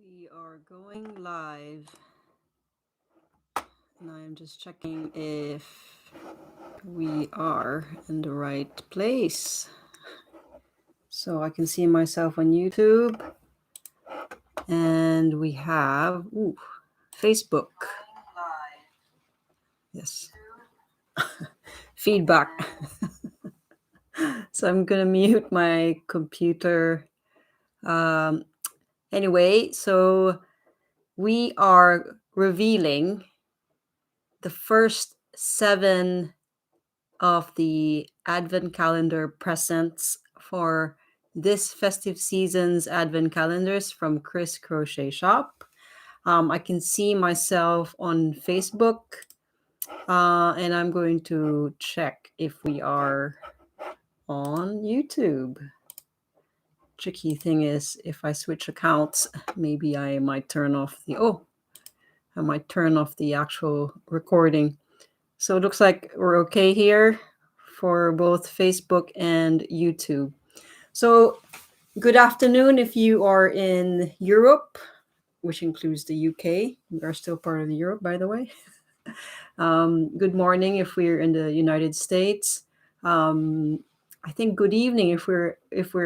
We are going live, and I am just checking if we are in the right place. So I can see myself on YouTube, and we have Facebook. Yes, feedback. So I'm gonna mute my computer. Um, anyway, so we are revealing the first 7 of the Advent calendar presents for this festive season's Advent calendars from Cris Crochet Shop. I can see myself on Facebook, and I'm going to check if we are on YouTube. Tricky thing is, if I switch accounts, maybe I might turn off the actual recording. So it looks like we're okay here for both Facebook and YouTube. So good afternoon if you are in Europe, which includes the UK. We are still part of Europe, by the way. Good morning if we're in the United States. I think good evening if we're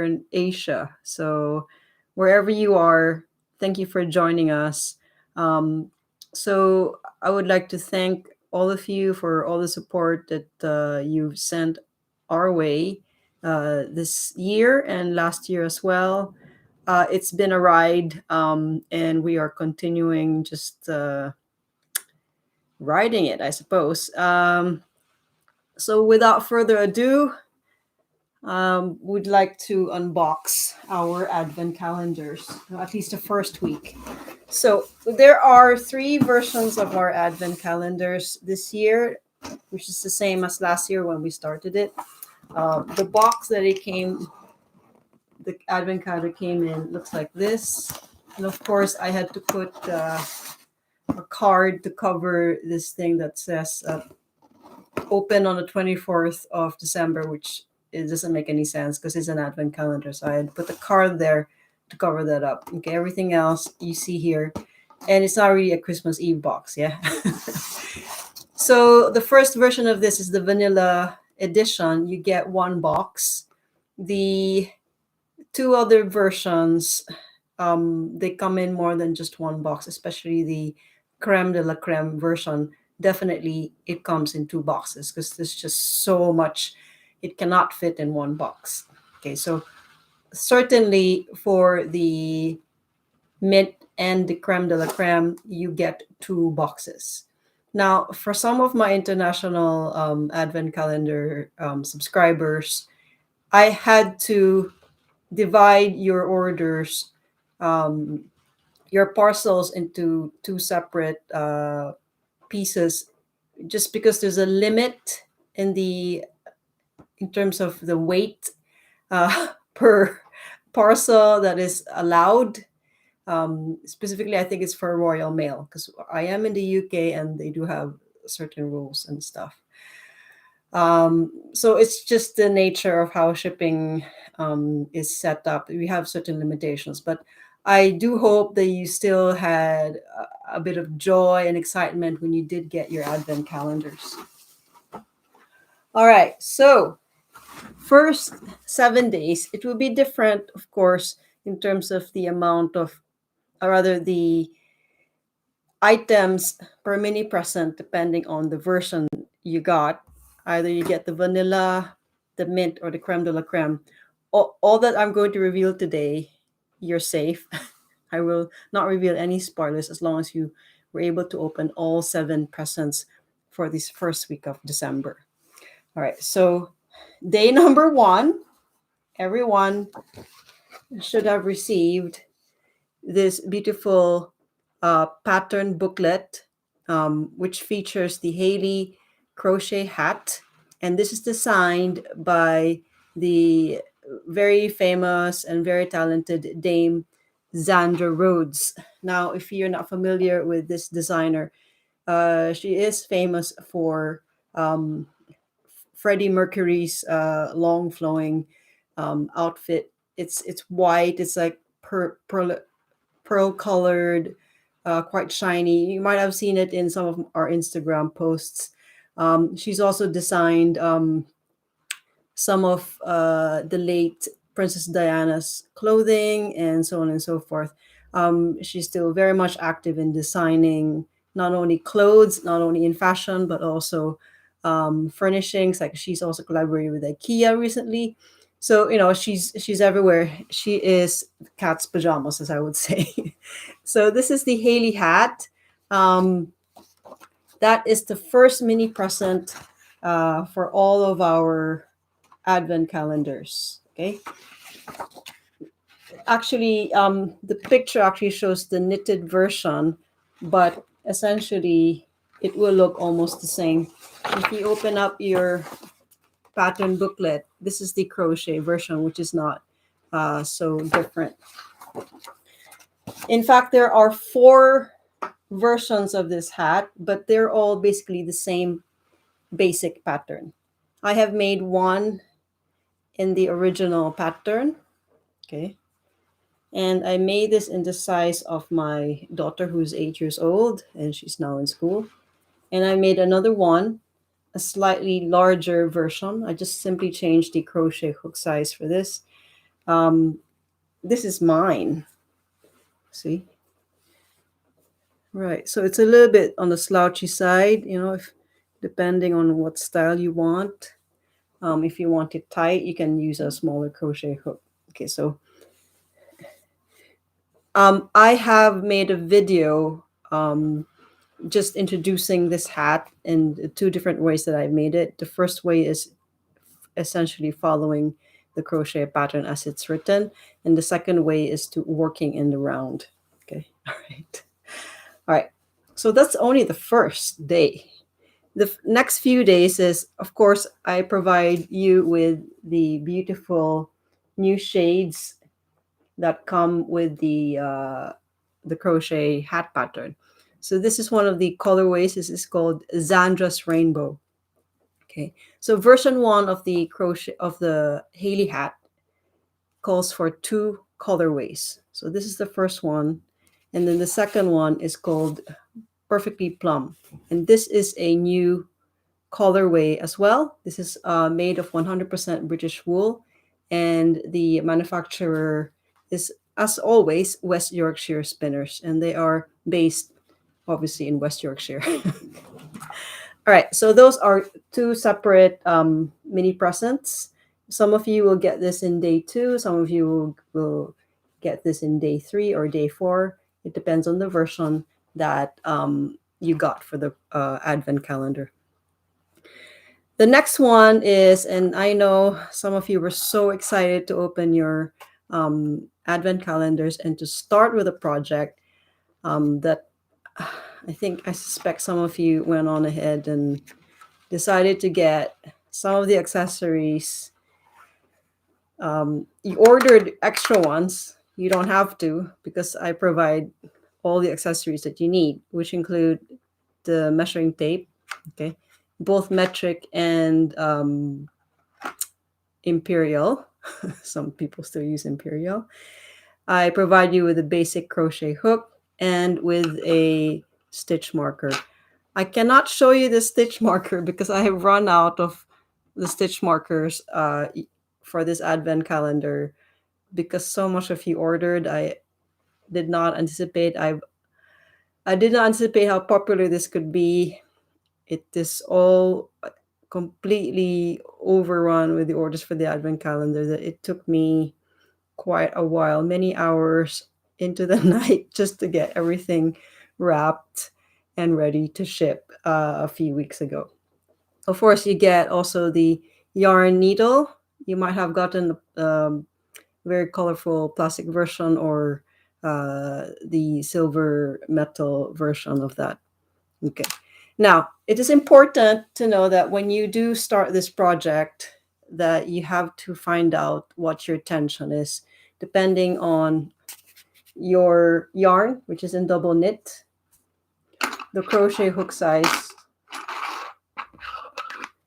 in Asia. So wherever you are, thank you for joining us. So I would like to thank all of you for all the support that you've sent our way this year and last year as well. It's been a ride, and we are continuing just riding it, I suppose. So without further ado, we'd like to unbox our Advent calendars, at least the first week. So there are 3 versions of our Advent calendars this year, which is the same as last year when we started it. The box that the Advent calendar came in looks like this. And of course, I had to put a card to cover this thing that says open on the 24th of December, which it doesn't make any sense because it's an Advent calendar. So I had put the card there to cover that up. Okay, everything else you see here. And it's not really a Christmas Eve box, yeah? So the first version of this is the vanilla edition. You get 1 box. The 2 other versions, they come in more than just 1 box, especially the creme de la creme version. Definitely it comes in 2 boxes because there's just so much it cannot fit in 1 box. Okay, so certainly for the mint and the creme de la creme, you get 2 boxes. Now, for some of my international Advent calendar subscribers, I had to divide your orders, your parcels into 2 separate pieces, just because there's a limit in terms of the weight per parcel that is allowed. Specifically, I think it's for Royal Mail because I am in the UK and they do have certain rules and stuff. So it's just the nature of how shipping is set up. We have certain limitations, but I do hope that you still had a bit of joy and excitement when you did get your Advent calendars. All right, so first 7 days, it will be different, of course, in terms of the amount of, or rather the items per mini present, depending on the version you got. Either you get the vanilla, the mint, or the creme de la creme. All that I'm going to reveal today, you're safe. I will not reveal any spoilers as long as you were able to open all 7 presents for this first week of December. All right, so day number 1, everyone should have received this beautiful pattern booklet, which features the Hayley Crochet Hat. And this is designed by the very famous and very talented Dame Zandra Rhodes. Now, if you're not familiar with this designer, she is famous for Freddie Mercury's long flowing outfit. It's white. It's like pearl colored, quite shiny. You might have seen it in some of our Instagram posts. She's also designed some of the late Princess Diana's clothing and so on and so forth. She's still very much active in designing not only clothes, not only in fashion, but also furnishings. Like she's also collaborated with IKEA recently. So she's everywhere. She is cat's pajamas, as I would say. So this is the Hayley hat. Um, that is the first mini present for all of our Advent calendars. Okay. Actually, the picture actually shows the knitted version, but essentially it will look almost the same. If you open up your pattern booklet, this is the crochet version, which is not so different. In fact, there are 4 versions of this hat, but they're all basically the same basic pattern. I have made one in the original pattern. Okay. And I made this in the size of my daughter, who's 8 years old, and she's now in school. And I made another one, a slightly larger version. I just simply changed the crochet hook size for this. This is mine. See? Right. So it's a little bit on the slouchy side, depending on what style you want. If you want it tight, you can use a smaller crochet hook. Okay, so I have made a video just introducing this hat in 2 different ways that I've made it. The first way is essentially following the crochet pattern as it's written, and the second way is to working in the round. Okay, all right. So that's only the first day. The next few days is, of course, I provide you with the beautiful new shades that come with the crochet hat pattern. So this is one of the colorways. This is called Zandra's Rainbow. Okay, so version 1 of the Hayley hat calls for 2 colorways. So this is the first one, and then the second one is called Perfectly Plum, and this is a new colorway as well. This is made of 100% British wool, and the manufacturer is, as always, West Yorkshire Spinners, and they are based obviously in West Yorkshire. All right, so those are 2 separate mini presents. Some of you will get this in day 2, some of you will get this in day 3 or day 4. It depends on the version that you got for the Advent calendar. The next one is, and I know some of you were so excited to open your Advent calendars and to start with a project that I suspect some of you went on ahead and decided to get some of the accessories. You ordered extra ones. You don't have to, because I provide all the accessories that you need, which include the measuring tape, okay, both metric and imperial. Some people still use imperial. I provide you with a basic crochet hook and with a stitch marker. I cannot show you the stitch marker because I have run out of the stitch markers for this Advent calendar, because so much of you ordered. I did not anticipate. I did not anticipate how popular this could be. It is all completely overrun with the orders for the Advent calendar that it took me quite a while, many hours into the night, just to get everything wrapped and ready to ship a few weeks ago. Of course, you get also the yarn needle. You might have gotten a very colorful plastic version or the silver metal version of that. Okay. Now, it is important to know that when you do start this project, that you have to find out what your tension is, depending on your yarn, which is in double knit, the crochet hook size,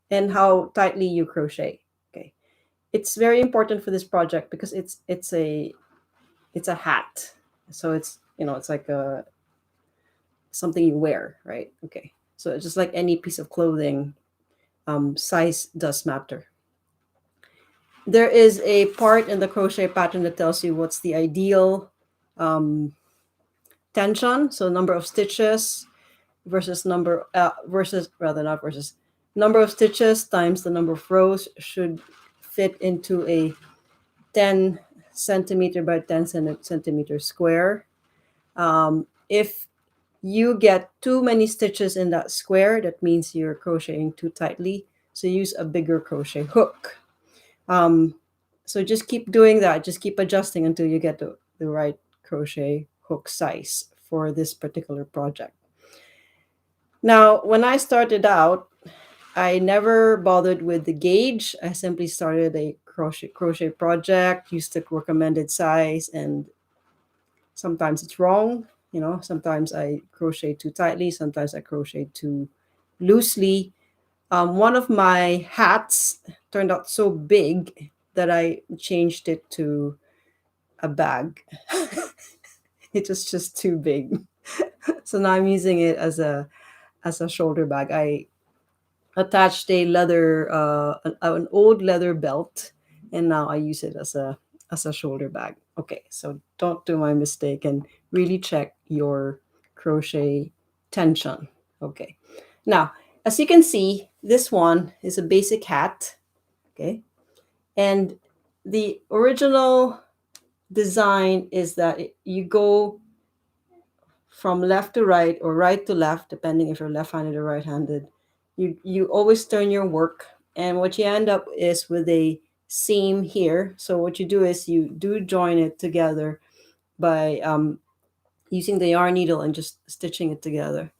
and how tightly you crochet. Okay, it's very important for this project because it's a hat, so it's it's like something you wear, right? Okay. So it's just like any piece of clothing, size does matter. There is a part in the crochet pattern that tells you what's the ideal um, tension, so number of stitches versus number of stitches times the number of rows should fit into a 10 centimeter by 10 centimeter square. If you get too many stitches in that square, that means you're crocheting too tightly. So use a bigger crochet hook. So just keep doing that. Just keep adjusting until you get the right crochet hook size for this particular project. Now, when I started out, I never bothered with the gauge. I simply started a crochet project, used the recommended size, and sometimes it's wrong. Sometimes I crochet too tightly, sometimes I crochet too loosely. One of my hats turned out so big that I changed it to a bag. It was just too big. So now I'm using it as a shoulder bag. I attached a leather an old leather belt, and now I use it as a shoulder bag. Okay, so don't do my mistake and really check your crochet tension. Okay, now as you can see, this one is a basic hat. Okay, and the original design is that you go from left to right or right to left, depending if you're left-handed or right-handed. You always turn your work, and what you end up is with a seam here. So what you do is you do join it together by using the yarn needle and just stitching it together.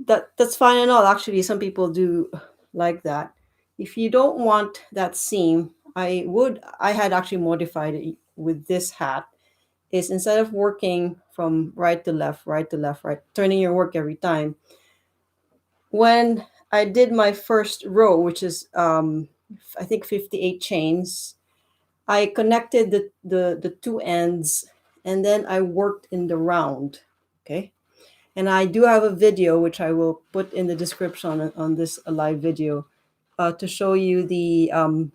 That's fine and all. Actually, some people do like that. If you don't want that seam, I had actually modified it with this hat, is instead of working from right to left, right to left, right, turning your work every time, when I did my first row, which is I think 58 chains, I connected the two ends, and then I worked in the round. Okay. And I do have a video, which I will put in the description on this live video, to show you a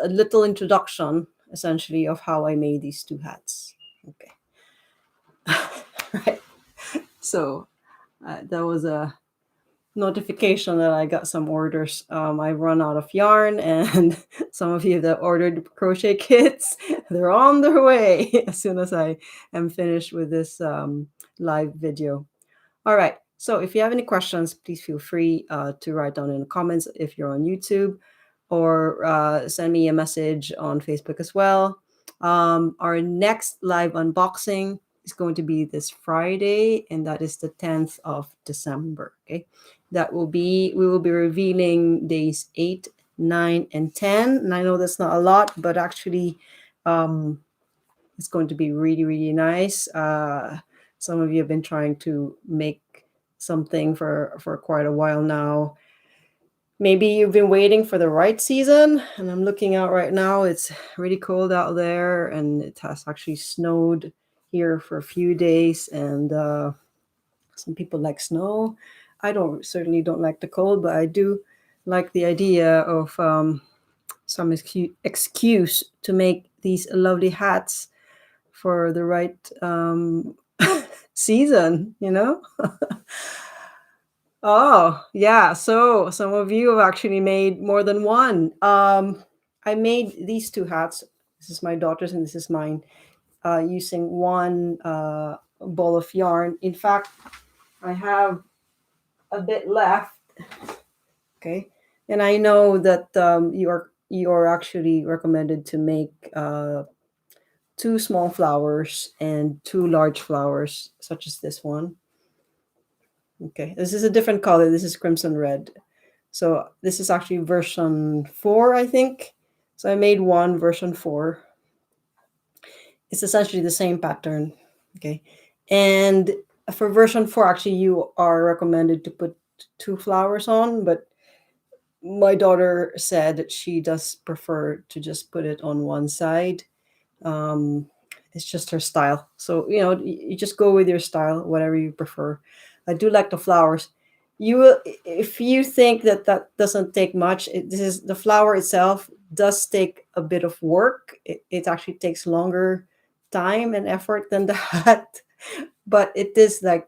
little introduction, essentially, of how I made these two hats. Okay. Right. So that was a notification that I got some orders. I run out of yarn, and some of you that ordered crochet kits, they're on their way as soon as I am finished with this live video. All right. So if you have any questions, please feel free to write down in the comments if you're on YouTube, or send me a message on Facebook as well. Our next live unboxing is going to be this Friday, and that is the 10th of December. Okay. We will be revealing days 8, 9, and 10. And I know that's not a lot, but actually it's going to be really, really nice. Some of you have been trying to make something for quite a while now. Maybe you've been waiting for the right season, and I'm looking out right now. It's really cold out there, and it has actually snowed here for a few days, and some people like snow. I certainly don't like the cold, but I do like the idea of some excuse to make these lovely hats for the right season, Oh, yeah. So some of you have actually made more than one. I made these two hats. This is my daughter's and this is mine, using one ball of yarn. In fact, I have a bit left. Okay. And I know that you are actually recommended to make 2 small flowers and 2 large flowers, such as this one. Okay, this is a different color. This is crimson red. So this is actually version 4, I think. So I made one version 4. It's essentially the same pattern. Okay. And for version 4, actually, you are recommended to put 2 flowers on, but my daughter said that she does prefer to just put it on one side. It's just her style. So, you just go with your style, whatever you prefer. I do like the flowers. If you think that that doesn't take much, this is the flower itself does take a bit of work. It actually takes longer time and effort than the hat, but it is like,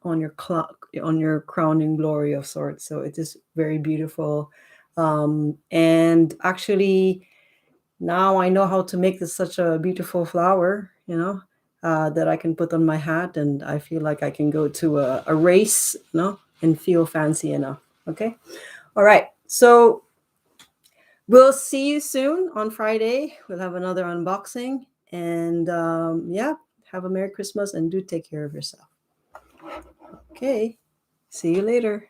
on your on your crowning glory of sorts. So it is very beautiful. And actually, now I know how to make this such a beautiful flower, that I can put on my hat, and I feel like I can go to a race, and feel fancy enough. Okay. All right. So we'll see you soon on Friday. We'll have another unboxing. And yeah, have a Merry Christmas and do take care of yourself. Okay. See you later.